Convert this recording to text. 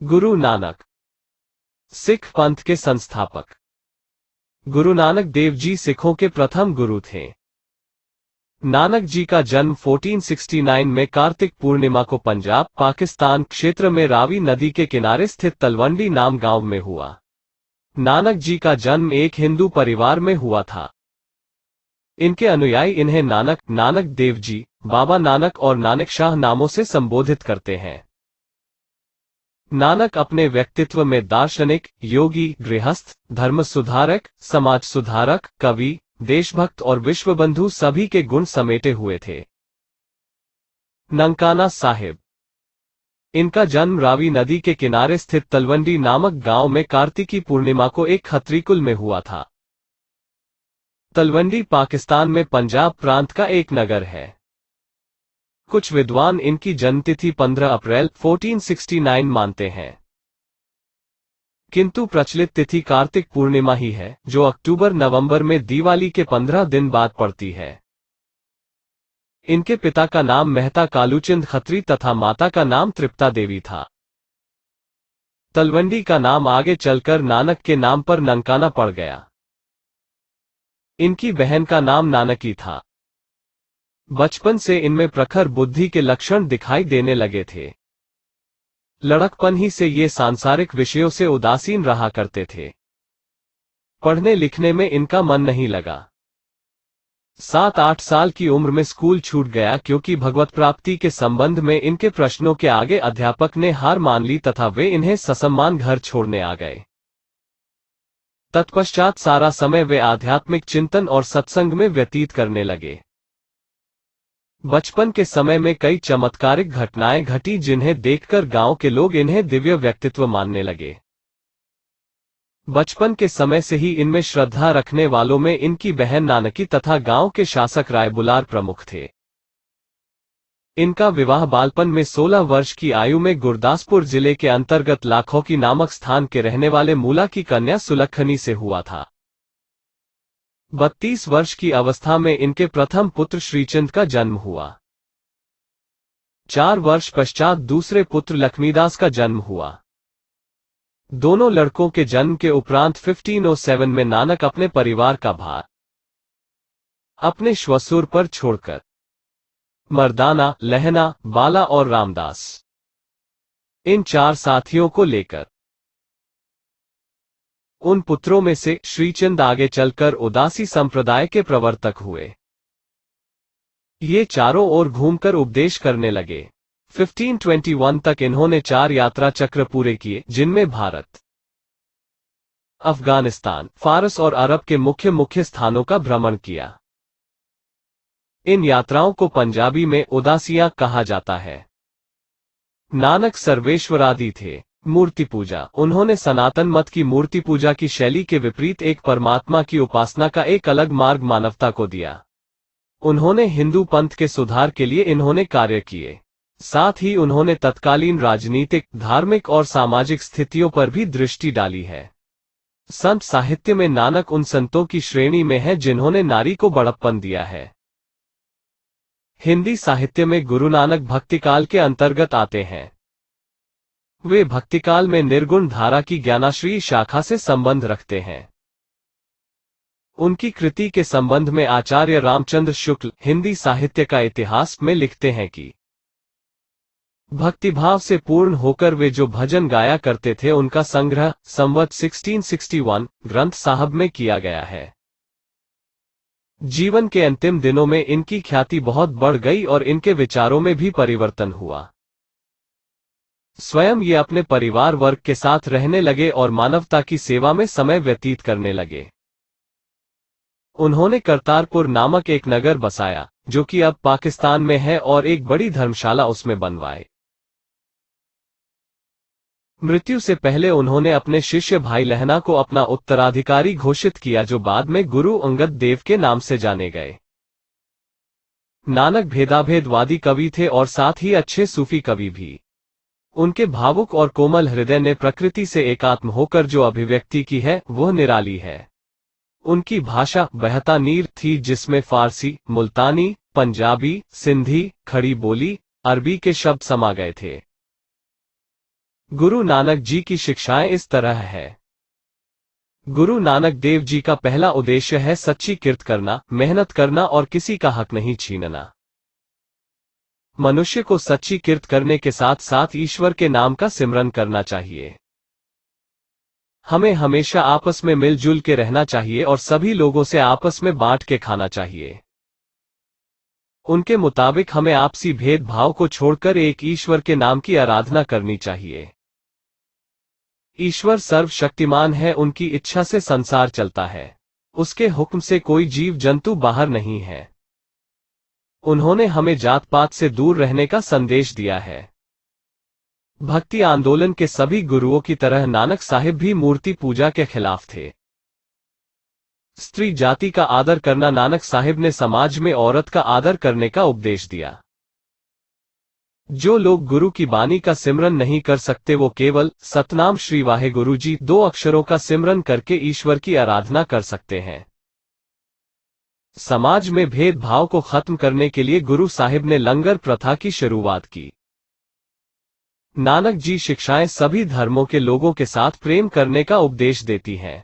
गुरु नानक, सिख पंथ के संस्थापक। गुरु नानक देव जी सिखों के प्रथम गुरु थे। नानक जी का जन्म 1469 में कार्तिक पूर्णिमा को पंजाब, पाकिस्तान क्षेत्र में रावी नदी के किनारे स्थित तलवंडी नाम गांव में हुआ। नानक जी का जन्म एक हिंदू परिवार में हुआ था। इनके अनुयायी इन्हें नानक, नानक देव जी, बाबा नानक और नानक शाह नामों से संबोधित करते हैं। नानक अपने व्यक्तित्व में दार्शनिक, योगी, गृहस्थ, धर्म सुधारक, समाज सुधारक, कवि, देशभक्त और विश्वबंधु सभी के गुण समेटे हुए थे। ननकाना साहिब। इनका जन्म रावी नदी के किनारे स्थित तलवंडी नामक गांव में कार्तिकी पूर्णिमा को एक खत्री कुल में हुआ था। तलवंडी पाकिस्तान में पंजाब प्रांत का एक नगर है। कुछ विद्वान इनकी जन्मतिथि 15 अप्रैल 1469 मानते हैं, किंतु प्रचलित तिथि कार्तिक पूर्णिमा ही है, जो अक्टूबर-नवंबर में दिवाली के 15 दिन बाद पड़ती है। इनके पिता का नाम मेहता कालूचंद खत्री तथा माता का नाम तृप्ता देवी था। तलवंडी का नाम आगे चलकर नानक के नाम पर ननकाना पड़ गया। इनकी बहन का नाम नानकी था। बचपन से इनमें प्रखर बुद्धि के लक्षण दिखाई देने लगे थे। लड़कपन ही से ये सांसारिक विषयों से उदासीन रहा करते थे। पढ़ने लिखने में इनका मन नहीं लगा। 7-8 साल की उम्र में स्कूल छूट गया, क्योंकि भगवत प्राप्ति के संबंध में इनके प्रश्नों के आगे अध्यापक ने हार मान ली तथा वे इन्हें ससम्मान घर छोड़ने आ गए। तत्पश्चात सारा समय वे आध्यात्मिक चिंतन और सत्संग में व्यतीत करने लगे। बचपन के समय में कई चमत्कारिक घटनाएं घटी, जिन्हें देखकर गांव के लोग इन्हें दिव्य व्यक्तित्व मानने लगे। बचपन के समय से ही इनमें श्रद्धा रखने वालों में इनकी बहन नानकी तथा गांव के शासक राय बुलार प्रमुख थे। इनका विवाह बालपन में 16 वर्ष की आयु में गुरदासपुर जिले के अंतर्गत लाखोकी नामक स्थान के रहने वाले मूला की कन्या सुलक्षणी से हुआ था। 32 वर्ष की अवस्था में इनके प्रथम पुत्र श्रीचंद का जन्म हुआ। 4 वर्ष पश्चात दूसरे पुत्र लक्ष्मीदास का जन्म हुआ। दोनों लड़कों के जन्म के उपरांत 1507 में नानक अपने परिवार का भार अपने श्वशुर पर छोड़कर मर्दाना, लहना, बाला और रामदास, इन 4 साथियों को लेकर उन पुत्रों में से श्रीचंद आगे चलकर उदासी संप्रदाय के प्रवर्तक हुए। ये चारों ओर घूमकर उपदेश करने लगे। 1521 तक इन्होंने 4 यात्रा चक्र पूरे किए, जिनमें भारत, अफगानिस्तान, फारस और अरब के मुख्य स्थानों का भ्रमण किया। इन यात्राओं को पंजाबी में उदासियां कहा जाता है। नानक सर्वेश्वरादि थे। मूर्ति पूजा। उन्होंने सनातन मत की मूर्ति पूजा की शैली के विपरीत एक परमात्मा की उपासना का एक अलग मार्ग मानवता को दिया। उन्होंने हिंदू पंथ के सुधार के लिए इन्होंने कार्य किए। साथ ही उन्होंने तत्कालीन राजनीतिक, धार्मिक और सामाजिक स्थितियों पर भी दृष्टि डाली है। संत साहित्य में नानक उन संतों की श्रेणी में है जिन्होंने नारी को बड़प्पन दिया है। हिंदी साहित्य में गुरु नानक भक्तिकाल के अंतर्गत आते हैं। वे भक्तिकाल में निर्गुण धारा की ज्ञानाश्री शाखा से संबंध रखते हैं। उनकी कृति के संबंध में आचार्य रामचंद्र शुक्ल हिंदी साहित्य का इतिहास में लिखते हैं कि भक्तिभाव से पूर्ण होकर वे जो भजन गाया करते थे, उनका संग्रह संवत 1661 ग्रंथ साहब में किया गया है। जीवन के अंतिम दिनों में इनकी ख्याति बहुत बढ़ गई और इनके विचारों में भी परिवर्तन हुआ। स्वयं ये अपने परिवार वर्ग के साथ रहने लगे और मानवता की सेवा में समय व्यतीत करने लगे। उन्होंने करतारपुर नामक एक नगर बसाया, जो कि अब पाकिस्तान में है, और एक बड़ी धर्मशाला उसमें बनवाई। मृत्यु से पहले उन्होंने अपने शिष्य भाई लहना को अपना उत्तराधिकारी घोषित किया, जो बाद में गुरु अंगद देव के नाम से जाने गए। नानक भेदाभेदवादी कवि थे और साथ ही अच्छे सूफी कवि भी। उनके भावुक और कोमल हृदय ने प्रकृति से एकात्म होकर जो अभिव्यक्ति की है, वह निराली है। उनकी भाषा बहता नीर थी, जिसमें फारसी, मुल्तानी, पंजाबी, सिंधी, खड़ी बोली, अरबी के शब्द समा गए थे। गुरु नानक जी की शिक्षाएं इस तरह है। गुरु नानक देव जी का पहला उद्देश्य है सच्ची किरत करना, मेहनत करना और किसी का हक नहीं छीनना। मनुष्य को सच्ची किरत करने के साथ साथ ईश्वर के नाम का सिमरन करना चाहिए। हमें हमेशा आपस में मिलजुल के रहना चाहिए और सभी लोगों से आपस में बांट के खाना चाहिए। उनके मुताबिक हमें आपसी भेदभाव को छोड़कर एक ईश्वर के नाम की आराधना करनी चाहिए। ईश्वर सर्वशक्तिमान है, उनकी इच्छा से संसार चलता है। उसके हुक्म से कोई जीव जंतु बाहर नहीं है। उन्होंने हमें जात पात से दूर रहने का संदेश दिया है। भक्ति आंदोलन के सभी गुरुओं की तरह नानक साहिब भी मूर्ति पूजा के खिलाफ थे। स्त्री जाति का आदर करना, नानक साहिब ने समाज में औरत का आदर करने का उपदेश दिया। जो लोग गुरु की बानी का सिमरन नहीं कर सकते वो केवल सतनाम श्री वाहेगुरु जी 2 अक्षरों का सिमरन करके ईश्वर की आराधना कर सकते हैं। समाज में भेदभाव को खत्म करने के लिए गुरु साहिब ने लंगर प्रथा की शुरुआत की। नानक जी शिक्षाएं सभी धर्मों के लोगों के साथ प्रेम करने का उपदेश देती हैं।